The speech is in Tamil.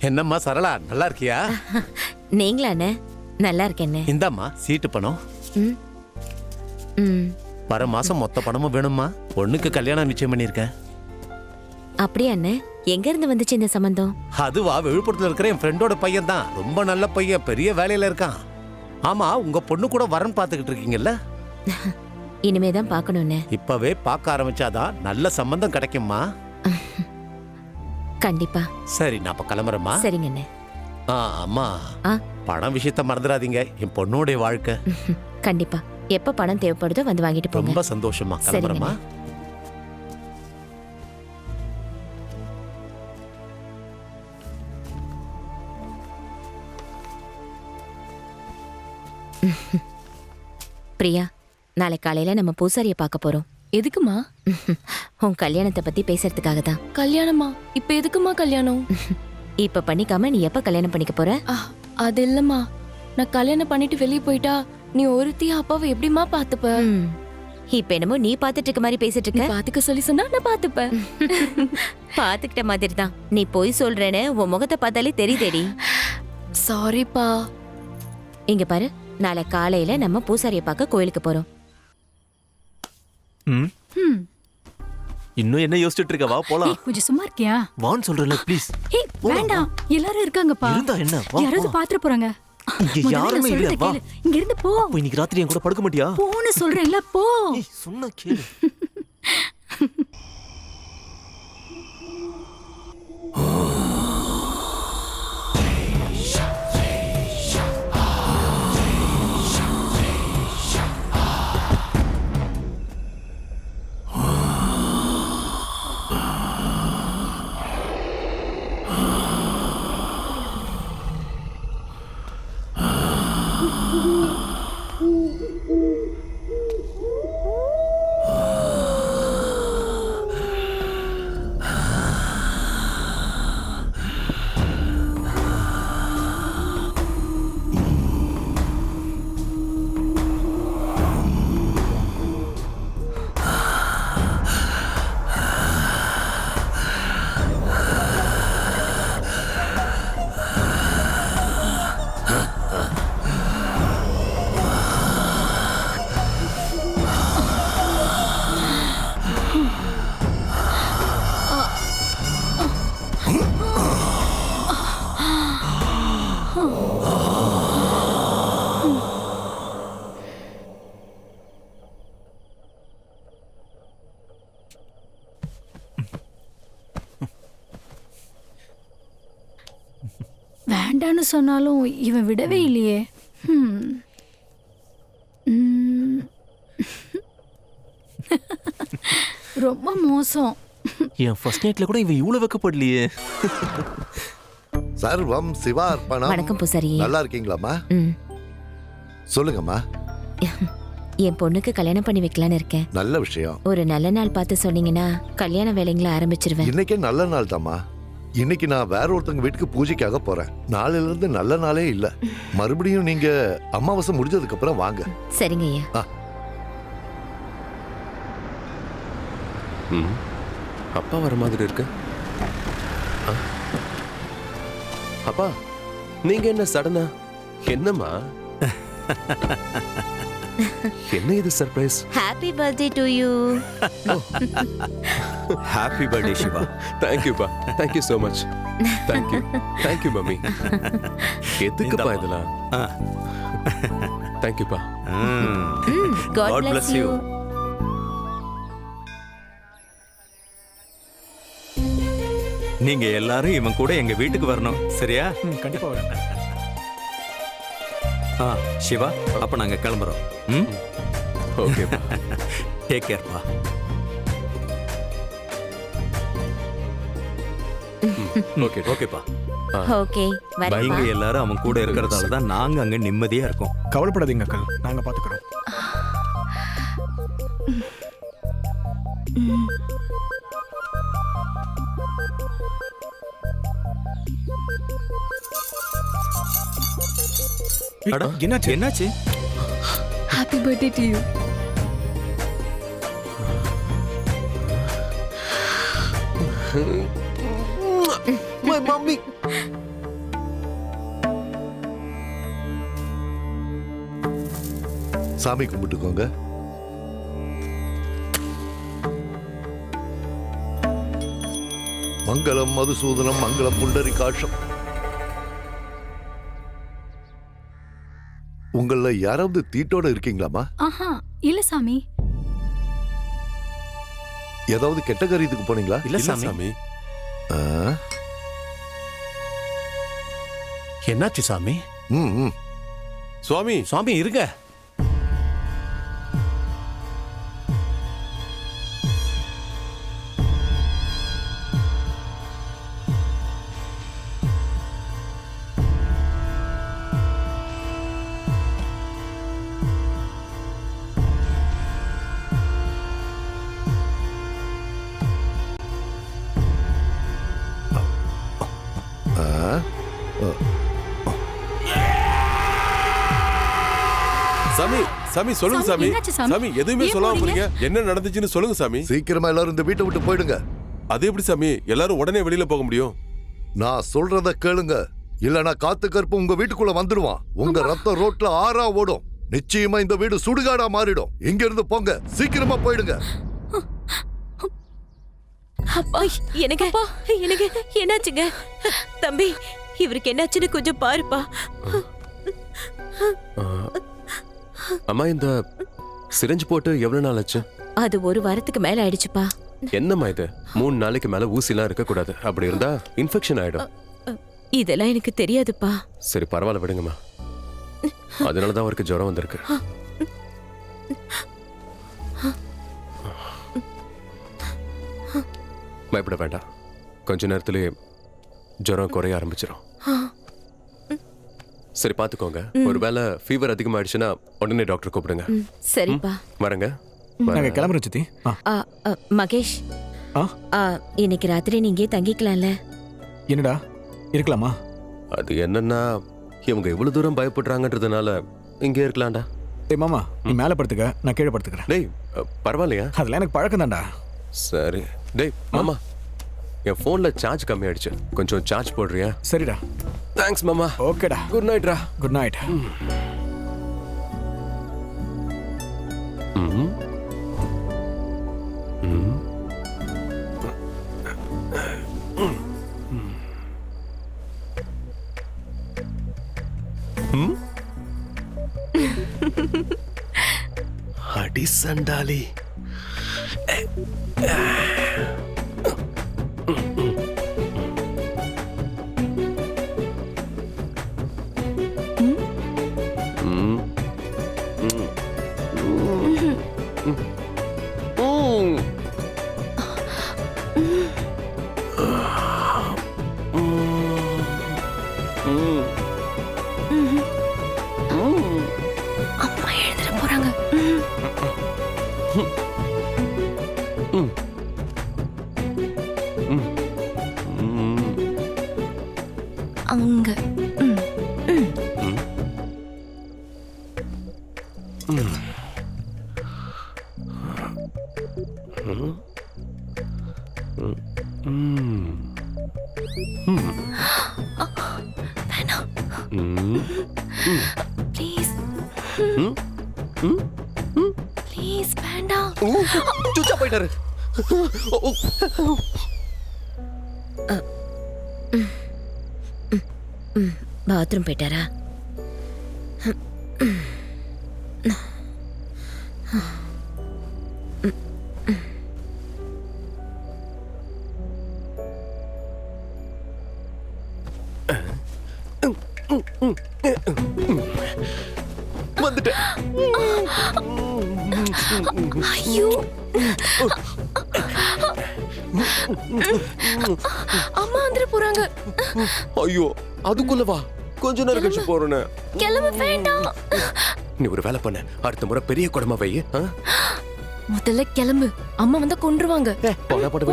என்னம்மா சரளா, நல்லா இருக்கியா? நீங்களா அண்ணே? நல்லா இருக்கேன்னு. இந்தாம்மா சீட்டு பணம். ம் ம் வர மாசம் மொத்த பணமும் வேணும்மா. பொண்ணுக்கு கல்யாணம் நிச்சயம் பண்ணியிருக்கேன். அப்படியா அண்ணே? எங்க இருந்து வந்துச்சு இந்த சம்பந்தம்? அதுவா, விழுப்புரத்துல இருக்கிற என் ஃப்ரெண்டோட பையன் தான். ரொம்ப நல்ல பையன், பெரிய வேலையில இருக்கான். ஆமா, உங்க பொண்ணு கூட வரன் பார்த்துக்கிட்டு இருக்கீங்கல்ல? இனிமேதான் பாக்கணும்னு. இப்பவே பார்க்க ஆரம்பிச்சாதான் நல்ல சம்பந்தம் கிடைக்கும்மா. கண்டிப்பா. சரி, நான் அப்ப கிளம்புறேம்மா. சரிங்க அண்ணே. அம்மா, ஆ பணம் விஷயத்த மறந்துடாதீங்க. என் பொண்ணுடைய வாழ்க்கை. கண்டிப்பா. எப்ப பணம் தேவைப்படுதோ வந்து வாங்கிட்டு போங்க. ரொம்ப சந்தோஷமா. கிளம்புறேம்மா. பிரியா, நாளை காலையில நம்ம பூசாரிய பார்க்க போறோம். எதுக்குமா? உன் கல்யாணத்தை பத்தி பேசுறதுக்காக தான். கல்யாணமா? இப்ப எதுக்குமா கல்யாணம்? இப்ப பண்ணிக்காம நீ எப்ப கல்யாணம் பண்ணிக்க போற? அது இல்லம்மா, நான் கல்யாணம் பண்ணிட்டு வெளியே போயிட்டா நீ ஒருத்தியா அப்பாவை எப்படிமா பாத்துப்ப? இப்ப என்னமோ நீ பாத்துட்டு இருக்க மாதிரி பேசிட்டு இருக்க. பாத்துக்க சொல்லி சொன்னா நான் பாத்துப்பேன். பாத்துக்கிட்ட மாதிரி தான். நீ போய் சொல்றேன்னு உன் முகத்தை பார்த்தாலே தெரியுதேடி. சாரிப்பா. இங்க பாரு, நாளை காலையில நம்ம பூசாரிய பார்க்க கோயிலுக்கு போறோம். இன்னும் என்ன யோசிச்சுட்டு இருக்க? வா போலாம். கொஞ்சம் சும்மா இருக்கியா? வான்னு சொல்றேன்ல, ப்ளீஸ். ஏய் வேண்டாம், எல்லாரும் இருக்காங்கப்பா. இருந்தா என்ன? வா. யாராவது பாத்துற போறாங்க. இங்க யாருமே இல்ல. வா. இங்க இருந்து போ. அப்ப இன்னைக்கு ராத்திரி என் கூட படுக்க மாட்டியா? போன்னு சொல்றேன்ல, போ. ஏய், சொன்னா கேளு. வேண்டான்னு சொன்னாலும் இவன் விடவே இல்லையே. ரொம்ப மோசம். என் ஃபர்ஸ்ட் நைட்ல கூட இவன் இவ்வளவு வெக்கப்படலையே. சர்வம் சிவார்ப்பணம். வணக்கம் பூசாரியே. நல்லா இருக்கீங்களாம்மா? ம். சொல்லுங்கம்மா. என் பொண்ணுக்கு கல்யாணம் பண்ணி வைக்கலான்னு இருக்கேன். நல்ல விஷயம். ஒரு நல்ல நாள் பார்த்து சொன்னீங்கன்னா கல்யாண வேலைங்களை ஆரம்பிச்சிருவேன். இன்னைக்கே நல்ல நாள் தாம்மா. இன்னைக்கு நான் வேற ஒருத்தங்க வீட்டுக்கு பூஜைக்காக போறேன். நாளையில இருந்து நல்ல நாளே இல்ல. மறுபடியும் நீங்க அமாவாசை முடிஞ்சதுக்கு அப்புறம் வாங்க. சரிங்க ஐயா. அப்பா வர மாதிரி இருக்கு. அப்பா, நீங்க என்ன சடனா? என்னம்மா? என்ன இது surprise? Happy birthday to you. Happy birthday Siva. Thank you பா. Thank you so much. Thank you. Thank you mummy. எதுக்குப்பா இதெல்லாம்? தேங்க் யூ பா. God bless you. நீங்க எல்லாரும் இவன் கூட எங்க வீட்டுக்கு வரணும், சரியா? கண்டிப்பா வரேன். சிவா, அப்ப நாங்க கிளம்புறோம். ஓகேப்பா. டேக் கேர்ப்பா. ஓகே ஓகேப்பா. ஓகே, வரேன். நீங்க எல்லாரும் அவன் கூட இருக்கிறதால தான் நாங்க அங்க நிம்மதியா இருக்கோம். கவலைப்படாதீங்க அக்கா, நாங்க பாத்துக்கிறோம். என்னாச்சு? என்னாச்சு? Happy birthday to you. My mommy. சாமி கும்பிட்டுக்கோங்க. மங்களம் மதுசூதனம் மங்களம் புண்டரிகாட்சம். உங்கள யாராவது தீட்டோட இருக்கீங்களாமா? ஆஹா இல்ல சாமி. ஏதாவது கெட்ட காரியத்துக்கு போனீங்களா? இல்ல இல்ல சாமி. சாமி. ஆ? என்னாச்சு சாமி? ம், ம். சுவாமி சுவாமி இருங்க. சாமி சாமி சொல்லுங்க சாமி, சாமி. என்னாச்சு சாமி? சாமி எதுவுமே ஏன் சொல்லாம போறீங்க? போறீங்க. என்ன நடந்துச்சுன்னு சொல்லுங்க சாமி. சீக்கிரமா எல்லாரும் இந்த வீட்டை விட்டு போயிடுங்க. அது எப்படி சாமி எல்லாரும் உடனே வெளியில போக முடியும்? நான் சொல்றத கேளுங்க, இல்லனா காத்து கருப்பு உங்க வீட்டுக்குள்ள வந்துடுவான். உங்க ரத்தம் ரோட்ல ஆறா ஓடும். நிச்சயமா இந்த வீடு சுடுகாடா மாறிடும். இங்க இருந்து போங்க, சீக்கிரமா போயிடுங்க. அப்பா எனக்கு எனக்கு என்னாச்சுங்க? தம்பி இவருக்கு என்னாச்சுன்னு கொஞ்சம் பாருப்பா. அம்மா இந்த சிரிஞ்சு போட்டு எவ்வளவு நாள் ஆச்சு? அது 1 வாரத்துக்கு மேல ஆயிடுச்சுப்பா. என்னம்மா இது 3 நாளைக்கு மேல ஊசிலாம் இருக்க கூடாது. அப்படி இருந்தா இன்ஃபெக்ஷன் ஆயிடும். இதெல்லாம் எனக்கு தெரியாதுப்பா. சரி பரவாயில்ல விடுங்கம்மா. அதனாலதான் அவருக்கு ஜுரம் வந்திருக்கு. பயப்பட வேண்டாம், கொஞ்ச நேரத்திலேயே ஜுரம் குறைய ஆரம்பிச்சிடும். சரி பாத்துக்கோங்க. ஒருவேளை ஃபீவர் அதிகமாயிடுச்சுன்னா உடனே டாக்டர் கூப்பிடுங்க. சரிப்பா. வரங்க. நாங்க கிளம்புறோம் சித்தி. மகேஷ் ஆ? இன்னைக்கு ராத்திரி நீங்க தங்கிக்கலாம்ல? என்னடா இருக்கலாமா? அது என்னன்னா இவங்க இவ்வளவு தூரம் பயப்படுறாங்கன்றதுனால இங்கே இருக்கலாம்டா. டேய் மாமா, நீ மேல படுத்துக்க, நான் கீழே படுத்துக்கிறேன். டேய் பரவாயில்லையா? அதெல்லாம் எனக்கு பழக்கம் தான்டா. சரி. டேய் மாமா, என் போன்ல சார்ஜ் கம்மி ஆயிடுச்சு, கொஞ்சம் சார்ஜ் போடுறியா? சரிடா. தேங்க்ஸ் மாமா. ஓகேடா. குட் நைட் ரா. Good night. அடி சண்டாலி. அம்மா எழுந்திர போறாங்க. அங்க. வேணாம். ப்ளீஸ். ப்ளீஸ் வேண்டாம். சுச்சா போயிட்டாரு. பாத்ரூம் போயிட்டாரா? வந்துட்டேன். ஐயோ. அம்மா வந்துட போறாங்க. ஐயோ அதுக்குள்ள வா, கொஞ்ச நேரம் கழிச்சு போறேன்னு. கிளம்ப வேண்டாம். நீ ஒரு வேலை பண்ண, அடுத்த முறை பெரிய குடமா வை. முதல்ல கிளம்பு, அம்மா வந்தா கொன்றுவாங்க. போடா போட.